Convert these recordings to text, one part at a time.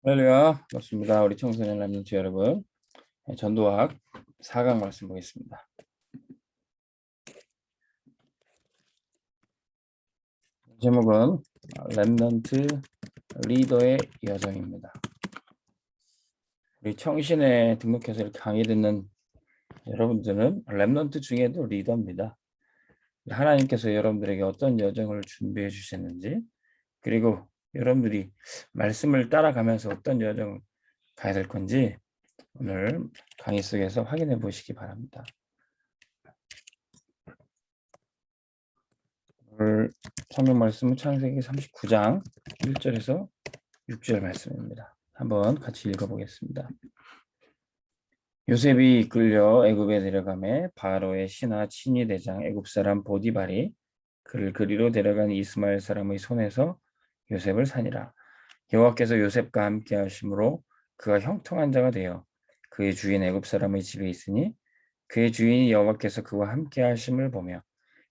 할렐루야, 반갑습니다. 우리 청소년 람런트 여러분, 전도학 4강 말씀 보겠습니다. 제목은 람런트 리더의 여정입니다. 우리 청신에 등록해서 이렇게 강의 듣는 여러분들은 람런트 중에도 리더입니다. 하나님께서 여러분들에게 어떤 여정을 준비해 주셨는지, 그리고 여러분들이 말씀을 따라가면서 어떤 여정을 가야 될 건지 오늘 강의 속에서 확인해 보시기 바랍니다. 오늘 성경 말씀은 창세기 39장 1절에서 6절 말씀입니다. 한번 같이 읽어보겠습니다. 요셉이 이끌려 애굽에 데려가매 바로의 신하 친위 대장 애굽 사람 보디발이 그를 그리로 데려간 이스마엘 사람의 손에서 요셉을 산이라. 여호와께서 요셉과 함께 하심으로 그가 형통한 자가 되어 그의 주인 애굽 사람의 집에 있으니 그의 주인이 여호와께서 그와 함께 하심을 보며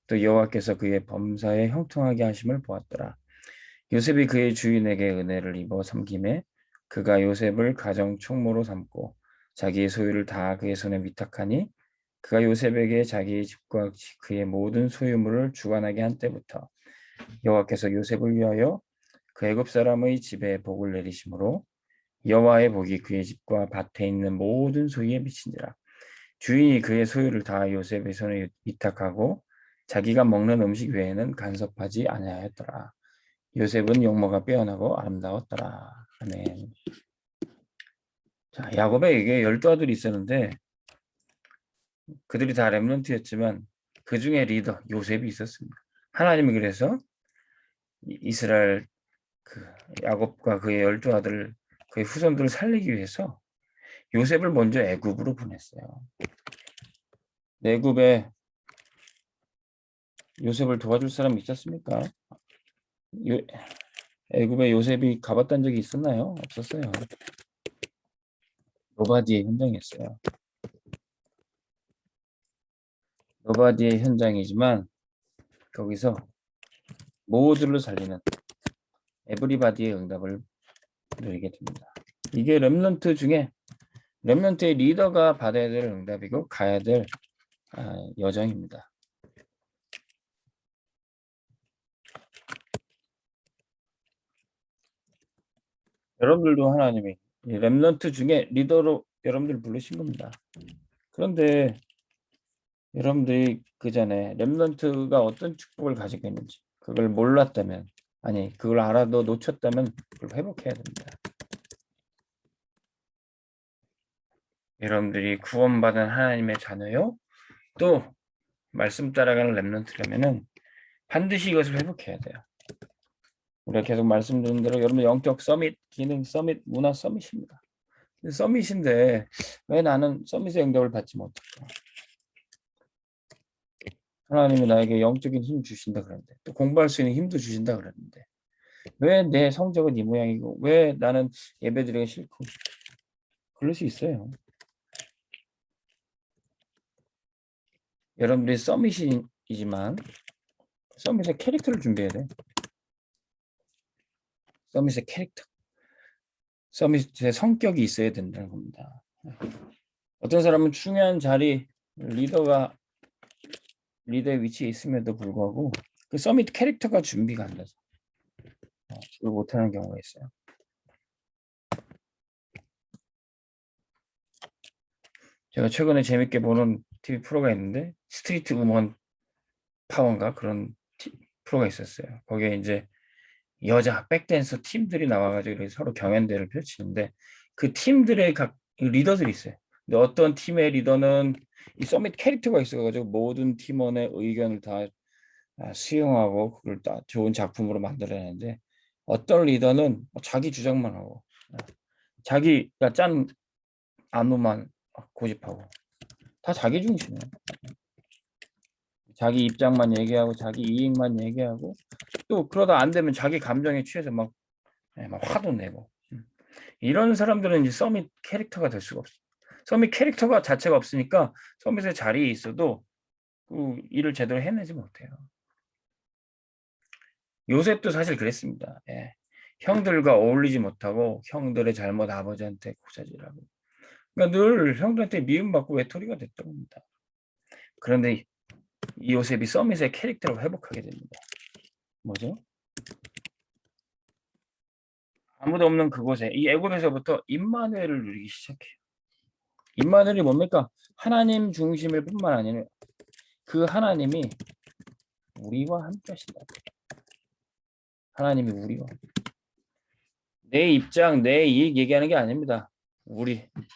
또 여호와께서 그의 범사에 형통하게 하심을 보았더라. 요셉이 그의 주인에게 은혜를 입어 섬김에 그가 요셉을 가정 총무로 삼고 자기의 소유를 다 그의 손에 위탁하니 그가 요셉에게 자기의 집과 그의 모든 소유물을 주관하게 한 때부터 여호와께서 요셉을 위하여 그 애굽 사람의 집에 복을 내리심으로 여호와의 복이 그의 집과 밭에 있는 모든 소유에 미친지라. 주인이 그의 소유를 다 요셉의 손에 위탁하고 자기가 먹는 음식 외에는 간섭하지 아니하였더라. 요셉은 용모가 빼어나고 아름다웠더라. 아멘. 자, 야곱에게 12아들이 있었는데 그들이 다 렘넌트였지만 그 중에 리더 요셉이 있었습니다. 하나님이 그래서 이스라엘 그 야곱과 그의 12아들 그의 후손들을 살리기 위해서 요셉을 먼저 애굽으로 보냈어요. 애굽에 요셉을 도와줄 사람이 있었습니까? 애굽에 요셉이 가봤던 적이 있었나요? 없었어요. 노바디의 현장이었어요. 노바디의 현장이지만 거기서 모두를 살리는 에브리바디의 응답을 누리게 됩니다. 이게 렘넌트 중에 렘넌트의 리더가 받아야 될 응답이고 가야 될 여정입니다. 여러분들도 하나님이 렘넌트 중에 리더로 여러분들 부르신 겁니다. 그런데 여러분들이 그 전에 렘넌트가 어떤 축복을 가지고 있는지 그걸 몰랐다면 아니 그걸 알아도 놓쳤다면 그걸 회복해야 됩니다. 여러분들이 구원받은 하나님의 자녀요 또 말씀 따라가는 렘넌트라면은 반드시 이것을 회복해야 돼요. 우리가 계속 말씀드린 대로 여러분 영적 서밋, 기능 서밋, 문화 서밋입니다. 서밋인데 왜 나는 서밋의 응답을 받지 못할까? 하나님이 나에게 영적인 힘 주신다 그랬는데 또 공부할 수 있는 힘도 주신다 그랬는데 왜 내 성적은 이 모양이고 왜 나는 예배드리기 싫고 그럴 수 있어요. 여러분들이 서밋이지만 서밋의 캐릭터를 준비해야 돼. 서밋의 캐릭터. 서밋의 성격이 있어야 된다는 겁니다. 어떤 사람은 중요한 자리 리더의 위치에 있음에도 불구하고 그 서밋 캐릭터가 준비가 안 돼서 그걸 못하는 경우가 있어요. 제가 최근에 재밌게 보는 TV 프로가 있는데 스트리트 우먼 파워인가 그런 프로가 있었어요. 거기에 이제 여자 백댄서 팀들이 나와가지고 서로 경연대회를 펼치는데 그 팀들의 각 리더들이 있어요. 근데 어떤 팀의 리더는 이 서밋 캐릭터가 있어가지고 모든 팀원의 의견을 다 수용하고 그걸 다 좋은 작품으로 만들어내는데 어떤 리더는 자기 주장만 하고 자기가 짠 안무만 고집하고 다 자기 중심이에요. 자기 입장만 얘기하고 자기 이익만 얘기하고 또 그러다 안 되면 자기 감정에 취해서 막 화도 내고 이런 사람들은 이제 서밋 캐릭터가 될 수가 없어요. 서밋 캐릭터가 자체가 없으니까 서밋의 자리에 있어도 그 일을 제대로 해내지 못해요. 요셉도 사실 그랬습니다. 예. 형들과 어울리지 못하고 형들의 잘못 아버지한테 고자질하고. 그러니까 늘 형들한테 미움받고 외톨이가 됐던 겁니다. 그런데 이 요셉이 서밋의 캐릭터를 회복하게 됩니다. 뭐죠? 아무도 없는 그곳에 이 애굽에서부터 임마누엘을 누리기 시작해요. 임마누엘이 뭡니까? 하나님 중심일 뿐만 아니라 그 하나님이 우리와 함께 하신다. 하나님이 우리와. 내 입장, 내 이익 얘기하는 게 아닙니다.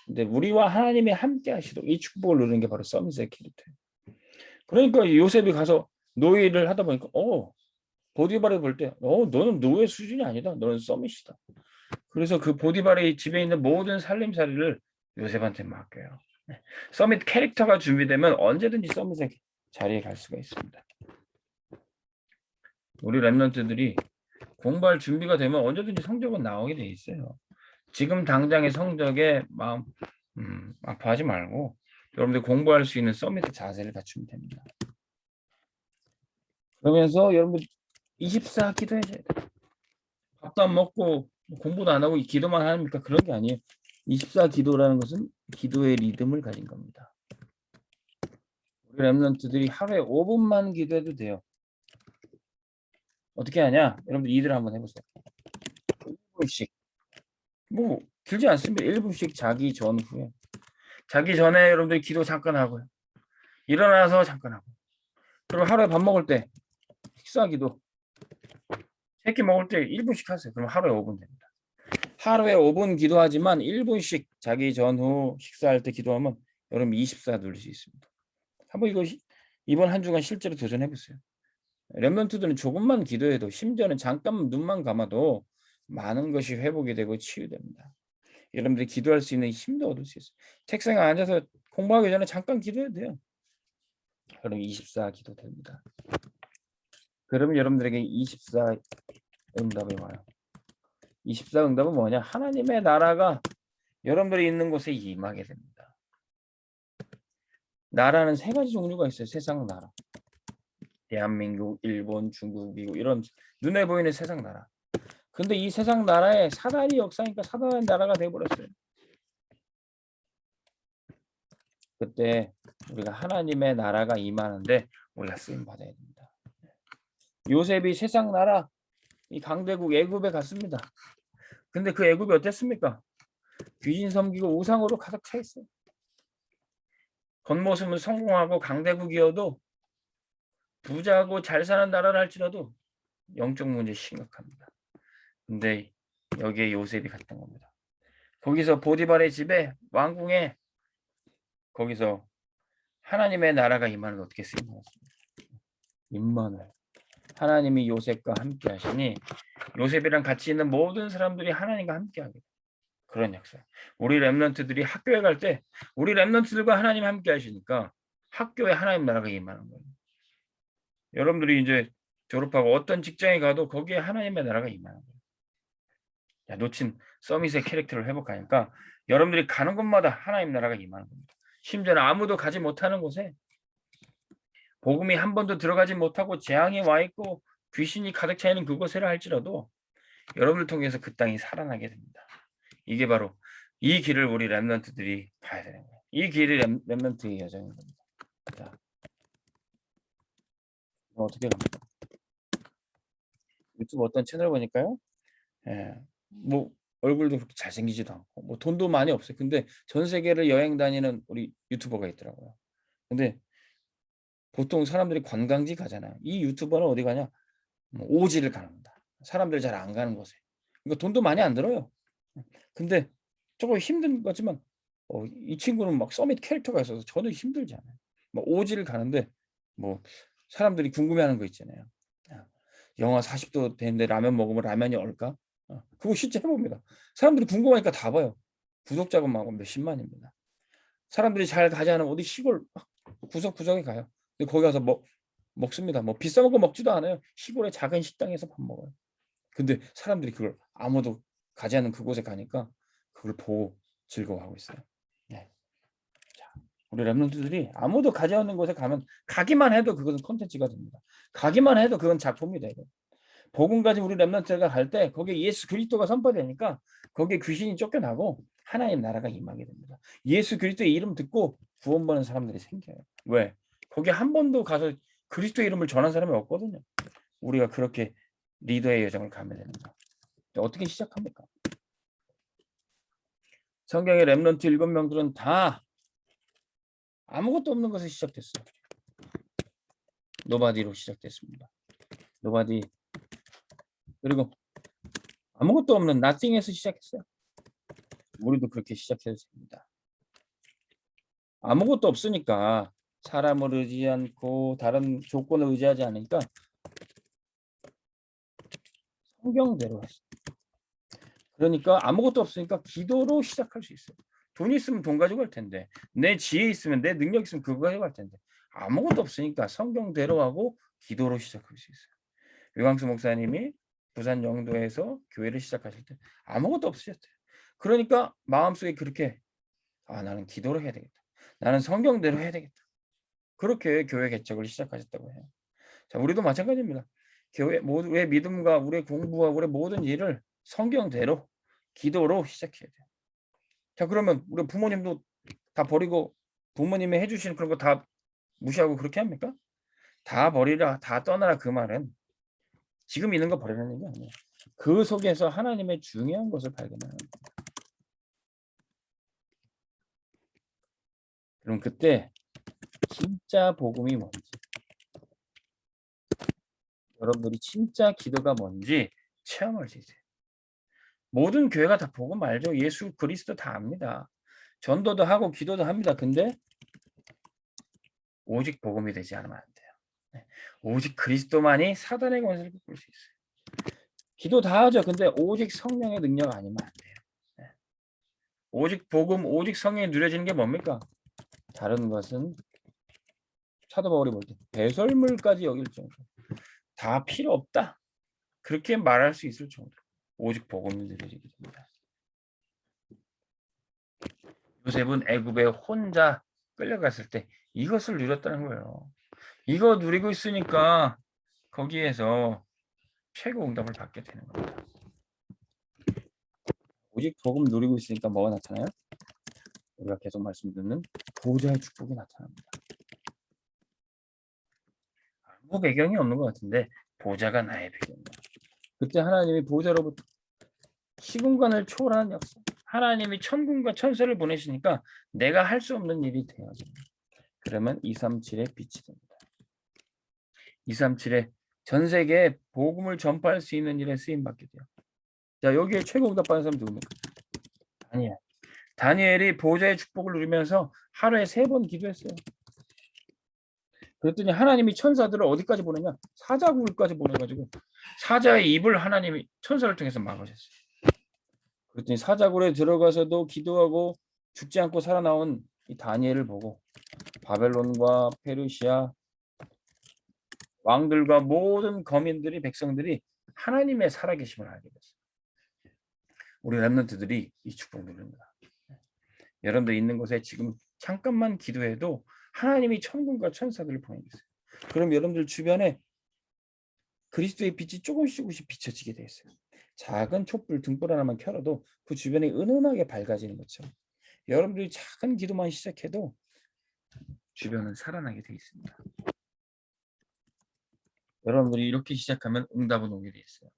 근데 우리와 하나님이 함께 하시도록 이 축복을 누리는 게 바로 서밋의 캐릭터예요. 그러니까 요셉이 가서 노예를 하다 보니까 보디발을 볼 때 너는 노예 수준이 아니다. 너는 서밋이다. 그래서 그 보디발의 집에 있는 모든 살림살이를 요셉한테 맡겨요. 서밋 캐릭터가 준비되면 언제든지 서밋의 자리에 갈 수가 있습니다. 우리 랩런트들이 공부할 준비가 되면 언제든지 성적은 나오게 돼 있어요. 지금 당장의 성적에 마음 아파하지 말고 여러분들 공부할 수 있는 서밋의 자세를 갖추면 됩니다. 그러면서 여러분들 24 기도해야 돼요. 밥도 안 먹고 공부도 안 하고 기도만 합니까? 그런 게 아니에요. 24 기도라는 것은 기도의 리듬을 가진 겁니다. 우리 랩런트들이 하루에 5분만 기도해도 돼요. 어떻게 하냐? 여러분들 이대로 한번 해보세요. 1분씩. 뭐 길지 않습니다. 1분씩 자기 전후에. 자기 전에 여러분들 기도 잠깐 하고요. 일어나서 잠깐 하고. 그리고 하루에 밥 먹을 때 식사 기도. 새끼 먹을 때 1분씩 하세요. 그럼 하루에 5분 됩니다. 하루에 5분 기도하지만 1분씩 자기 전후 식사할 때 기도하면 여러분 24 누릴 수 있습니다. 한번 이번 한 주간 실제로 도전해 보세요. 랩런트들은 조금만 기도해도 심지어는 잠깐 눈만 감아도 많은 것이 회복이 되고 치유됩니다. 여러분들이 기도할 수 있는 힘도 얻을 수 있어요. 책상에 앉아서 공부하기 전에 잠깐 기도해도 돼요. 그럼 24 기도 됩니다. 그러면 여러분들에게 24 응답이 와요. 24 응답은 뭐냐? 하나님의 나라가 여러분들이 있는 곳에 임하게 됩니다. 나라는 세 가지 종류가 있어요. 세상 나라. 대한민국, 일본, 중국, 미국 이런 눈에 보이는 세상 나라. 근데 이 세상 나라에 사단이 역사니까 사단의 나라가 되어버렸어요. 그때 우리가 하나님의 나라가 임하는데 우리가 쓰임 받아야 됩니다. 요셉이 세상 나라 이 강대국 애굽에 갔습니다. 근데 그 애굽이 어땠습니까? 귀신 섬기고 우상으로 가득 차 있어요. 겉모습은 성공하고 강대국이어도 부자고 잘 사는 나라를 할지라도 영적 문제 심각합니다. 근데 여기에 요셉이 갔던 겁니다. 거기서 보디발의 집에 왕궁에 거기서 하나님의 나라가 임하는 걸 어떻게 쓰인 것입니다. 임마누엘. 하나님이 요셉과 함께 하시니 요셉이랑 같이 있는 모든 사람들이 하나님과 함께 하게 돼요. 그런 역사. 우리 랩런트들이 학교에 갈 때 우리 랩런트들과 하나님 함께 하시니까 학교에 하나님 나라가 임하는 거예요. 여러분들이 이제 졸업하고 어떤 직장에 가도 거기에 하나님의 나라가 임하는 거예요. 야, 놓친 서밋의 캐릭터를 회복하니까 여러분들이 가는 곳마다 하나님 나라가 임하는 겁니다. 심지어는 아무도 가지 못하는 곳에 복음이 한 번도 들어가지 못하고 재앙이 와 있고 귀신이 가득 차 있는 그곳에라 할지라도 여러분을 통해서 그 땅이 살아나게 됩니다. 이게 바로 이 길을 우리 랩런트들이 가야 되는 거예요. 이 길이 랩런트의 여정인 겁니다. 자, 어떻게 갑니까? 유튜브 어떤 채널 보니까요. 뭐 얼굴도 그렇게 잘생기지도 않고 뭐 돈도 많이 없어요. 근데 전 세계를 여행 다니는 우리 유튜버가 있더라고요. 근데 보통 사람들이 관광지 가잖아요. 이 유튜버는 어디 가냐? 오지를 가는다. 사람들 잘 안 가는 곳에. 그러니까 돈도 많이 안 들어요. 근데 조금 힘든 거지만 이 친구는 막 서밋 캐릭터가 있어서 저도 힘들지 않아요. 뭐 오지를 가는데 뭐 사람들이 궁금해하는 거 있잖아요. 영하 40도 되는데 라면 먹으면 라면이 얼까? 그거 실제 해봅니다. 사람들이 궁금하니까 다 봐요. 구독자가 막 몇십만입니다. 사람들이 잘 가지 않으면 어디 시골 막 구석구석에 가요. 근데 거기 가서 먹습니다. 뭐 비싼 거 먹지도 않아요. 시골의 작은 식당에서 밥 먹어요. 근데 사람들이 그걸 아무도 가지 않는 그곳에 가니까 그걸 보고 즐거워하고 있어요. 네. 자, 우리 랩런트들이 아무도 가지 않는 곳에 가면 가기만 해도 그것은 콘텐츠가 됩니다. 가기만 해도 그건 작품이 되고 복음 가지고 우리 렘넌트가 갈 때 거기에 예수 그리스도가 선포되니까 거기에 귀신이 쫓겨나고 하나님 나라가 임하게 됩니다. 예수 그리스도의 이름 듣고 구원 받는 사람들이 생겨요. 왜? 거기 한 번도 가서 그리스도의 이름을 전한 사람이 없거든요. 우리가 그렇게 리더의 여정을 가면 되는 거예요. 어떻게 시작합니까? 성경의 렘넌트 7명들은 다 아무것도 없는 것에 시작됐어요. 노바디로 시작됐습니다. 노바디. 그리고 아무것도 없는 nothing에서 시작했어요. 우리도 그렇게 시작해도 됩니다. 아무것도 없으니까 사람을 의지하지 않고 다른 조건을 의지하지 않으니까 성경대로 했어요. 그러니까 아무것도 없으니까 기도로 시작할 수 있어요. 돈 있으면 돈 가지고 갈 텐데, 내 지혜 있으면, 내 능력 있으면 그거 가지고 갈 텐데, 아무것도 없으니까 성경대로 하고 기도로 시작할 수 있어요. 유광수 목사님이 부산 영도에서 교회를 시작하실 때 아무것도 없으셨대요. 그러니까 마음속에 그렇게 나는 기도를 해야 되겠다. 나는 성경대로 해야 되겠다. 그렇게 교회 개척을 시작하셨다고 해요. 자, 우리도 마찬가지입니다. 우리의 믿음과 우리의 공부와 우리의 모든 일을 성경대로 기도로 시작해야 돼요. 자, 그러면 우리 부모님도 다 버리고 부모님이 해주시는 그런 거 다 무시하고 그렇게 합니까? 다 버리라, 다 떠나라 그 말은 지금 있는 거 버리라는 얘기 아니에요. 그 속에서 하나님의 중요한 것을 발견하는 거예요. 그럼 그때 진짜 복음이 뭔지, 여러분들이 진짜 기도가 뭔지 체험할 수 있어요. 모든 교회가 다 복음 알죠. 예수 그리스도 다 압니다. 전도도 하고 기도도 합니다. 근데 오직 복음이 되지 않으면 안 돼요. 네. 오직 그리스도만이 사단의 권세를 꺾을 수 있어요. 기도 다 하죠. 근데 오직 성령의 능력 아니면 안 돼요. 네. 오직 복음, 오직 성령이 누려지는 게 뭡니까? 다른 것은 사도 바울이 볼 때 배설물까지 여길 정도. 다 필요 없다. 그렇게 말할 수 있을 정도. 오직 복음이 누려지게 됩니다. 요셉은 애굽에 혼자 끌려갔을 때 이것을 누렸다는 거예요. 이거 누리고 있으니까 거기에서 최고 응답을 받게 되는 겁니다. 오직 복음 누리고 있으니까 뭐가 나타나요? 우리가 계속 말씀 듣는 보좌의 축복이 나타납니다. 아무 배경이 없는 것 같은데 보좌가 나의 배경이야. 그때 하나님이 보좌로부터 시공간을 초월하는 역사. 하나님이 천군과 천사를 보내시니까 내가 할 수 없는 일이 되어집니다. 그러면 237의 빛이 됩니다. 237에 전 세계에 복음을 전파할 수 있는 일에 쓰임 받게 돼요. 자, 여기에 최고 응답 받은 사람 누굽니까? 다니엘. 다니엘이 보좌의 축복을 누리면서 하루에 3번 기도했어요. 그랬더니 하나님이 천사들을 어디까지 보내냐? 사자굴까지 보내가지고 사자의 입을 하나님이 천사를 통해서 막으셨어요. 그랬더니 사자굴에 들어가서도 기도하고 죽지 않고 살아나온 이 다니엘을 보고 바벨론과 페르시아 왕들과 모든 거민들이 백성들이 하나님의 살아계심을 알게 됐어요. 우리 렘넌트들이 이 축복 누립니다. 여러분들 있는 곳에 지금 잠깐만 기도해도 하나님이 천군과 천사들을 보내겠어요. 그럼 여러분들 주변에 그리스도의 빛이 조금씩 비춰지게 돼 있어요. 작은 촛불 등불 하나만 켜라도 그 주변이 은은하게 밝아지는 것처럼 여러분들이 작은 기도만 시작해도 주변은 살아나게 돼 있습니다. 여러분들이 이렇게 시작하면 응답은 오게 돼 있어요.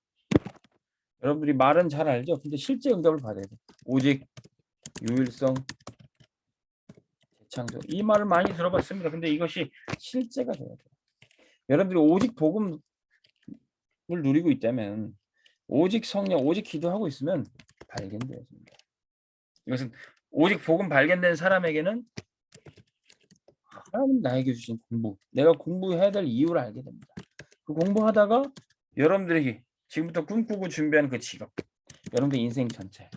여러분들이 말은 잘 알죠? 근데 실제 응답을 받아야 돼요. 오직 유일성 재창조. 이 말을 많이 들어봤습니다. 근데 이것이 실제가 돼야 돼요. 여러분들이 오직 복음을 누리고 있다면 오직 성령, 오직 기도하고 있으면 발견되어집니다. 이것은 오직 복음 발견된 사람에게는 하나님 나에게 주신 공부, 내가 공부해야 될 이유를 알게 됩니다. 그 공부하다가 여러분들이 지금부터 꿈꾸고 준비하는 그 직업, 여러분들 인생 전체,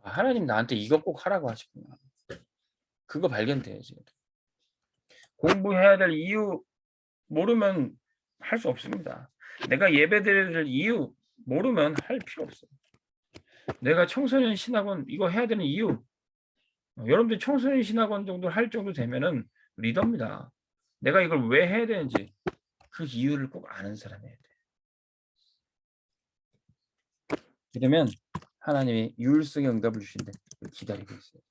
하나님 나한테 이거 꼭 하라고 하시구나. 그거 발견돼야지. 공부해야 될 이유 모르면 할 수 없습니다. 내가 예배드려야 될 이유 모르면 할 필요 없어요. 내가 청소년 신학원 이거 해야 되는 이유, 여러분들 청소년 신학원 정도 할 정도 되면은 리더입니다. 내가 이걸 왜 해야 되는지 그 이유를 꼭 아는 사람이어야 돼. 그러면 하나님이 유일성의 응답을 주신대. 기다리고 있어요.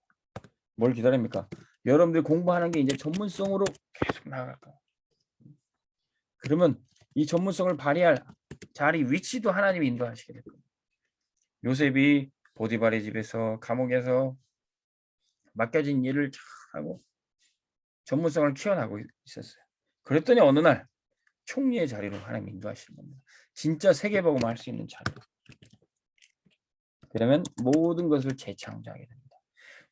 뭘 기다립니까? 여러분들이 공부하는 게 이제 전문성으로 계속 나아갈 거예요. 그러면 이 전문성을 발휘할 자리, 위치도 하나님이 인도하시게 될 겁니다. 요셉이 보디발의 집에서 감옥에서 맡겨진 일을 잘하고 전문성을 키워나가고 있었어요. 그랬더니 어느 날 총리의 자리로 하나님 인도하시는 겁니다. 진짜 세계복음을 할 수 있는 자리로. 그러면 모든 것을 재창조하게 됩니다.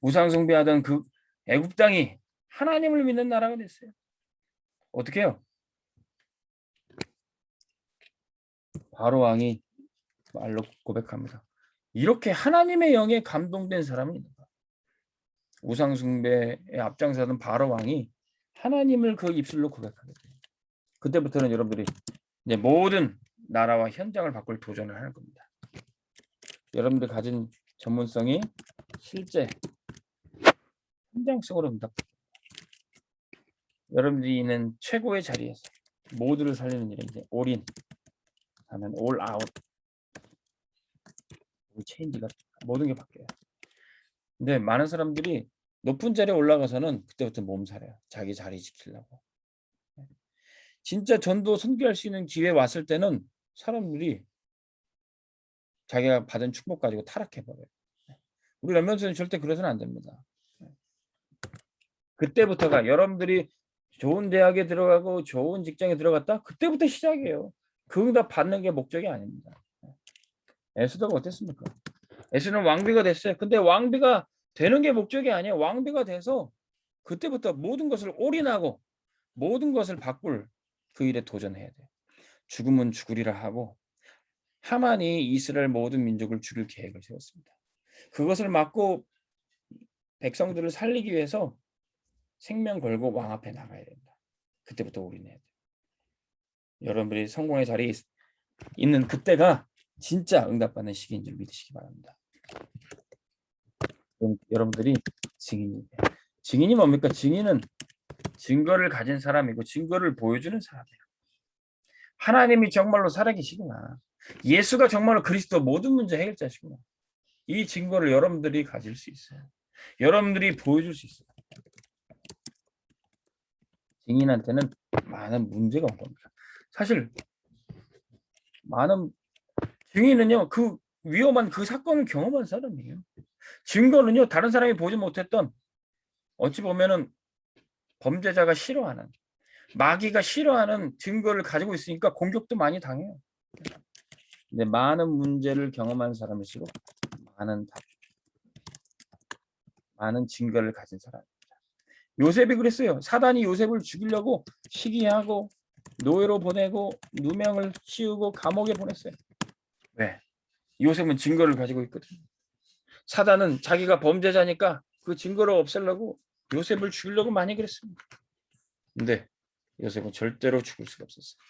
우상 숭배하던 그 애굽 땅이 하나님을 믿는 나라가 됐어요. 어떻게 해요? 바로 왕이 말로 고백합니다. 이렇게 하나님의 영에 감동된 사람이 있는가? 우상 숭배에 앞장서던 바로 왕이 하나님을 그 입술로 고백하게 돼요. 그때부터는 여러분들이 이제 모든 나라와 현장을 바꿀 도전을 하는 겁니다. 여러분들 가진 전문성이 실제 현장 속으로 응답. 여러분들이 있는 최고의 자리에서 모두를 살리는 일에 이제 올인 하면 올 아웃, 체인지가 모든 게 바뀌어요. 근데 많은 사람들이 높은 자리에 올라가서는 그때부터 몸살이에요. 자기 자리 지키려고. 진짜 전도 선교할 수 있는 기회 왔을 때는 사람들이 자기가 받은 축복 가지고 타락해 버려요. 우리 렘넌트는 절대 그래서는 안 됩니다. 그때부터가 여러분들이 좋은 대학에 들어가고 좋은 직장에 들어갔다? 그때부터 시작이에요. 그 응답 받는 게 목적이 아닙니다. 에스더가 어땠습니까? 에스더는 왕비가 됐어요. 근데 왕비가 되는 게 목적이 아니에요. 왕비가 돼서 그때부터 모든 것을 올인하고 모든 것을 바꿀 그 일에 도전해야 돼요. 죽으면 죽으리라 하고 하만이 이스라엘 모든 민족을 죽일 계획을 세웠습니다. 그것을 막고 백성들을 살리기 위해서 생명 걸고 왕 앞에 나가야 된다. 그때부터 올인해야 돼요. 여러분들이 성공의 자리에 있는 그때가 진짜 응답받는 시기인 줄 믿으시기 바랍니다. 그럼 여러분들이 증인이에요. 증인이 뭡니까? 증인은 증거를 가진 사람이고 증거를 보여주는 사람이에요. 하나님이 정말로 살아계시구나. 예수가 정말로 그리스도 모든 문제 해결자시구나. 이 증거를 여러분들이 가질 수 있어요. 여러분들이 보여줄 수 있어요. 증인한테는 많은 문제가 온 겁니다. 사실 많은 증인은요, 그 위험한 그 사건을 경험한 사람이에요. 증거는요, 다른 사람이 보지 못했던 어찌 보면은 범죄자가 싫어하는, 마귀가 싫어하는 증거를 가지고 있으니까 공격도 많이 당해요. 근데 많은 문제를 경험한 사람일수록 많은 증거를 가진 사람입니다. 요셉이 그랬어요. 사단이 요셉을 죽이려고 시기하고 노예로 보내고 누명을 씌우고 감옥에 보냈어요. 왜? 요셉은 증거를 가지고 있거든요. 사단은 자기가 범죄자니까 그 증거를 없애려고 요셉을 죽이려고 많이 그랬습니다. 근데 요셉은 절대로 죽을 수가 없었어요.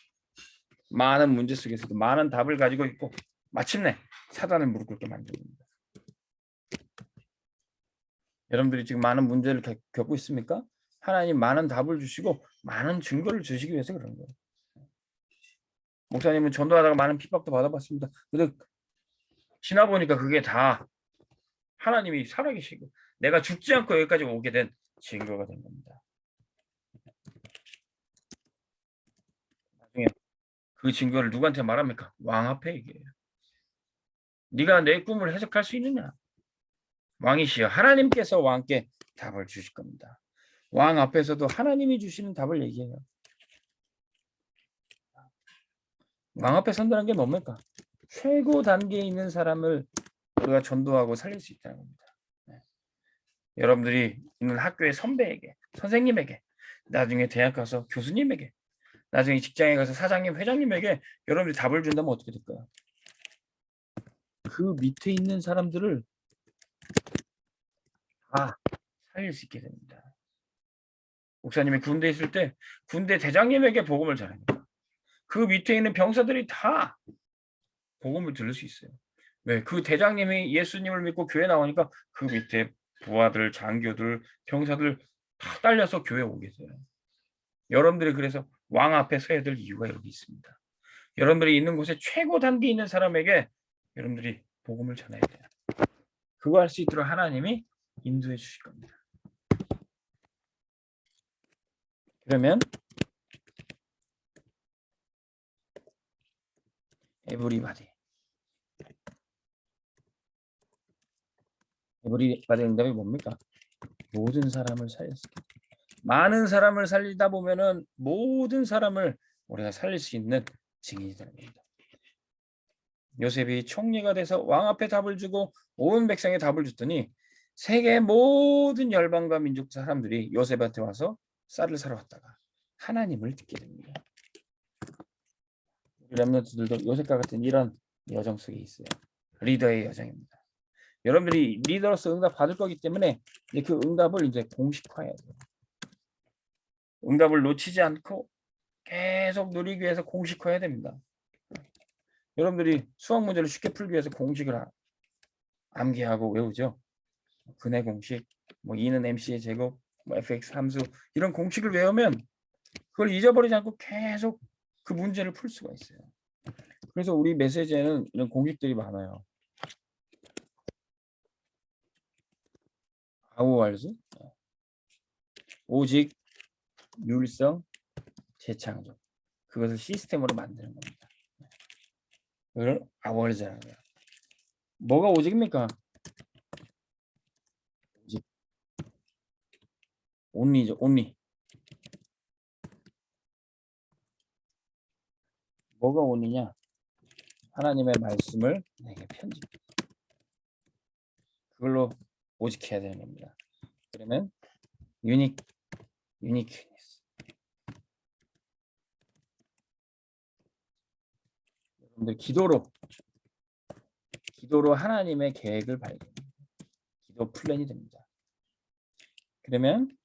많은 문제 속에서도 많은 답을 가지고 있고 마침내 사단을 무릎 꿇게 만듭니다. 여러분들이 지금 많은 문제를 겪고 있습니까? 하나님 많은 답을 주시고 많은 증거를 주시기 위해서 그런 거예요. 목사님은 전도하다가 많은 핍박도 받아봤습니다. 근데 지나 보니까 그게 다 하나님이 살아계시고 내가 죽지 않고 여기까지 오게 된 증거가 된 겁니다. 나중에 그 증거를 누구한테 말합니까? 왕 앞에 얘기해요. 네가 내 꿈을 해석할 수 있느냐? 왕이시여 하나님께서 왕께 답을 주실 겁니다. 왕 앞에서도 하나님이 주시는 답을 얘기해요. 왕 앞에 선다는 게 뭡니까? 최고 단계에 있는 사람을 우리가 전도하고 살릴 수 있다는 겁니다. 네. 여러분들이 있는 학교의 선배에게, 선생님에게, 나중에 대학 가서 교수님에게, 나중에 직장에 가서 사장님, 회장님에게 여러분들이 답을 준다면 어떻게 될까요? 그 밑에 있는 사람들을 다 살릴 수 있게 됩니다. 목사님이 군대에 있을 때 군대 대장님에게 복음을 전합니다. 그 밑에 있는 병사들이 다 복음을 들을 수 있어요. 왜? 그 대장님이 예수님을 믿고 교회 나오니까 그 밑에 부하들, 장교들, 병사들 다 딸려서 교회 오게 돼요. 여러분들이 그래서 왕 앞에 서야 될 이유가 여기 있습니다. 여러분들이 있는 곳에 최고 단계에 있는 사람에게 여러분들이 복음을 전해야 돼요. 그거 할 수 있도록 하나님이 인도해 주실 겁니다. 그러면 에브리바디 응답이 뭡니까? 모든 사람을 살렸습니다. 많은 사람을 살리다 보면은 모든 사람을 우리가 살릴 수 있는 증인이 되는 겁니다. 요셉이 총리가 돼서 왕 앞에 답을 주고 온 백성에 답을 줬더니 세계 모든 열방과 민족 사람들이 요셉한테 와서 쌀을 사러 왔다가 하나님을 듣게 됩니다. 렘넌트들도 요셉과 같은 이런 여정 속에 있어요. 리더의 여정입니다. 여러분들이 리더로서 응답 받을 거기 때문에 이제 그 응답을 이제 공식화해야 돼요. 응답을 놓치지 않고 계속 누리기 위해서 공식화해야 됩니다. 여러분들이 수학 문제를 쉽게 풀기 위해서 공식을 암기하고 외우죠. 근의 공식, 뭐 2는 MC의 제곱, 뭐 fx 함수 이런 공식을 외우면 그걸 잊어버리지 않고 계속 그 문제를 풀 수가 있어요. 그래서 우리 메시지에는 이런 공식들이 많아요. 아우얼즈, 오직, 율성, 재창조. 그것을 시스템으로 만드는 겁니다. 그걸 아우얼즈라고 해요. 뭐가 오직입니까? 오직. 온리죠, 온리. 뭐가 온리냐? 하나님의 말씀을 내게 편집. 그걸로 오직해야 되는 겁니다. 그러면 유니크니스. 여러분들 기도로 하나님의 계획을 발견합니다. 기도 플랜이 됩니다. 그러면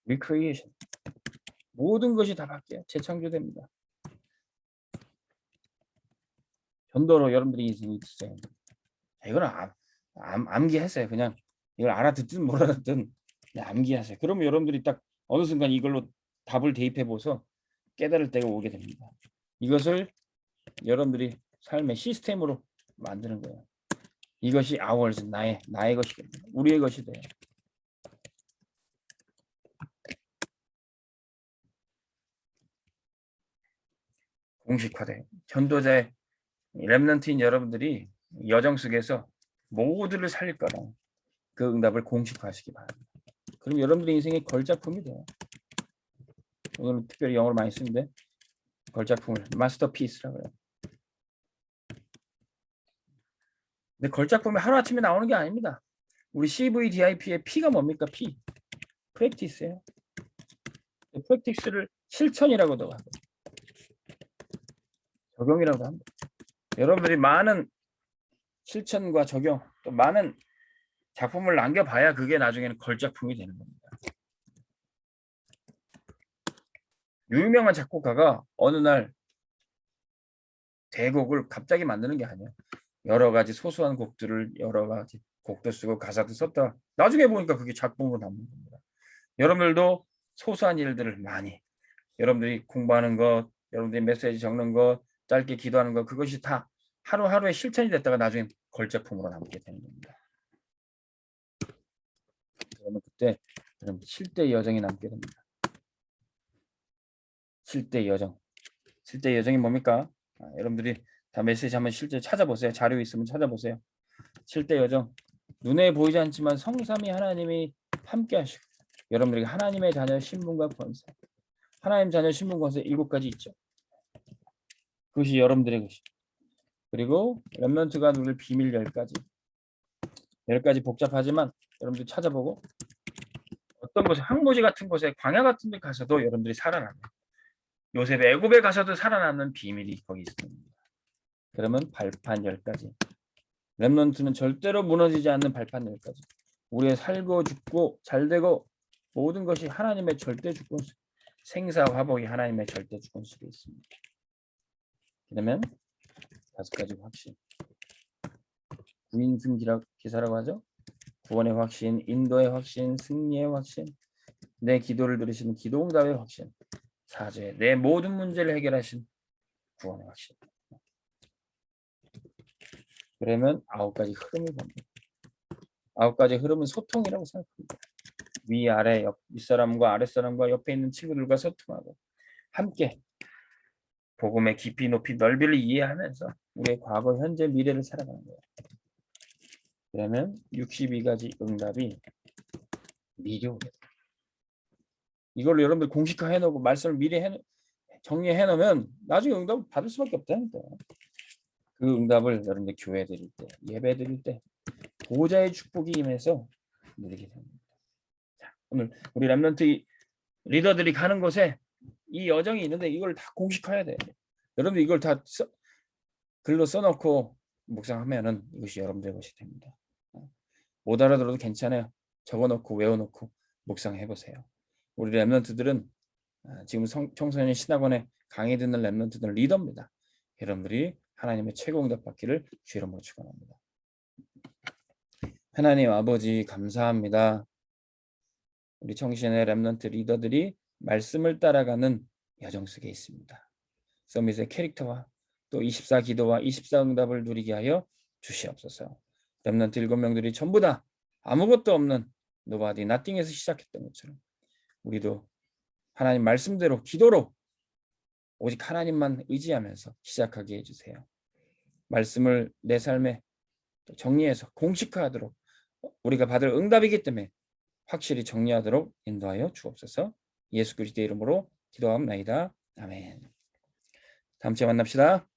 recreation. 모든 것이 다 바뀌어요. 재창조됩니다. 전도로 여러분들이 인생이 진짜 이거는 암기했어요. 그냥 이걸 알아듣든 못 알아듣든 암기하세요. 그러면 여러분들이 딱 어느 순간 이걸로 답을 대입해 보서 깨달을 때가 오게 됩니다. 이것을 여러분들이 삶의 시스템으로 만드는 거예요. 이것이 ours, 나의 것이 됩니다. 우리의 것이 돼요. 공식화돼요. 전도자의 렘넌트인 여러분들이 여정 속에서 모두를 살릴 거라 그 응답을 공식화하시기 바랍니다. 그럼 여러분들의 인생의 걸작품이 돼요. 오늘 특별히 영어로 많이 쓰는데 걸작품을 마스터피스라고 해요. 근데 걸작품이 하루아침에 나오는 게 아닙니다. 우리 CVDIP의 P가 뭡니까? P. 프랙티스예요. 프랙티스를 실천이라고도 하고 적용이라고 합니다. 여러분들이 많은 실천과 적용, 또 많은 작품을 남겨봐야 그게 나중에는 걸작품이 되는 겁니다. 유명한 작곡가가 어느 날 대곡을 갑자기 만드는 게 아니에요. 여러 가지 소소한 곡들을 여러 가지 곡도 쓰고 가사도 썼다. 나중에 보니까 그게 작품으로 남는 겁니다. 여러분들도 소소한 일들을 많이 여러분들이 공부하는 것, 여러분들이 메시지 적는 것, 짧게 기도하는 것 그것이 다 하루하루의 실천이 됐다가 나중에 걸작품으로 남게 되는 겁니다. 그러면 그때 여러분 7대 여정이 남게 됩니다. 7대 여정. 7대 여정이 뭡니까? 여러분들이 다 메시지 한번 실제 찾아보세요. 자료 있으면 찾아보세요. 7대 여정. 눈에 보이지 않지만 성삼위 하나님이 함께 하시고 여러분들에게 하나님의 자녀 신분과 권세. 하나님 자녀 신분 권세 7가지 있죠. 그것이 여러분들의 것이. 그리고 렘넌트가 누릴 비밀 10가지. 10가지 복잡하지만 여러분들 찾아보고 어떤 곳에 항모지 같은 곳에 광야 같은 데 가서도 여러분들이 살아남아요. 요셉 애굽에 가서도 살아남는 비밀이 거기 있습니다. 그러면 발판 10가지. 렘넌트는 절대로 무너지지 않는 발판 10가지. 우리의 살고 죽고 잘되고 모든 것이 하나님의 절대 주권, 생사화복이 하나님의 절대 주권 속에 있습니다. 그러면 5가지 확신. 구인승 기사라고 하죠. 구원의 확신, 인도의 확신, 승리의 확신, 내 기도를 들으시는 기도응답의 확신, 사죄, 내 모든 문제를 해결하신 구원의 확신. 그러면 9가지 흐름을 봅니다. 9가지 흐름은 소통이라고 생각합니다. 위아래, 윗사람과 아랫사람과 옆에 있는 친구들과 소통하고 함께 복음의 깊이, 높이, 넓이를 이해하면서 우리의 과거, 현재, 미래를 살아가는 거예요. 그러면 62가지 응답이 미리 오게 돼요. 이걸 여러분들 공식화해 놓고 말씀을 미리 정리해 놓으면 나중에 응답을 받을 수밖에 없다니까. 그 응답을 여러분들 교회 드릴 때, 예배 드릴 때 보호자의 축복이 임해서 누리게 됩니다. 자, 오늘 우리 렘넌트 리더들이 가는 곳에 이 여정이 있는데 이걸 다 공식화해야 돼요. 여러분들 이걸 다 글로 써놓고 묵상하면은 이것이 여러분들의 것이 됩니다. 못 알아들어도 괜찮아요. 적어놓고 외워놓고 묵상해보세요. 우리 렘넌트들은 지금 청소년 신학원에 강의 듣는 렘넌트들은 리더입니다. 여러분들이 하나님의 최고 응답 받기를 주의 이름으로 축원합니다. 하나님 아버지 감사합니다. 우리 청신의 렘넌트 리더들이 말씀을 따라가는 여정 속에 있습니다. 서밋의 캐릭터와 또 24 기도와 24 응답을 누리게 하여 주시옵소서. 렘넌트 7명들이 전부 다 아무것도 없는 노바디 나띵에서 시작했던 것처럼 우리도 하나님 말씀대로 기도로 오직 하나님만 의지하면서 시작하게 해주세요. 말씀을 내 삶에 정리해서 공식화하도록 우리가 받을 응답이기 때문에 확실히 정리하도록 인도하여 주옵소서. 예수 그리스도의 이름으로 기도하옵나이다. 아멘. 다음 주에 만납시다.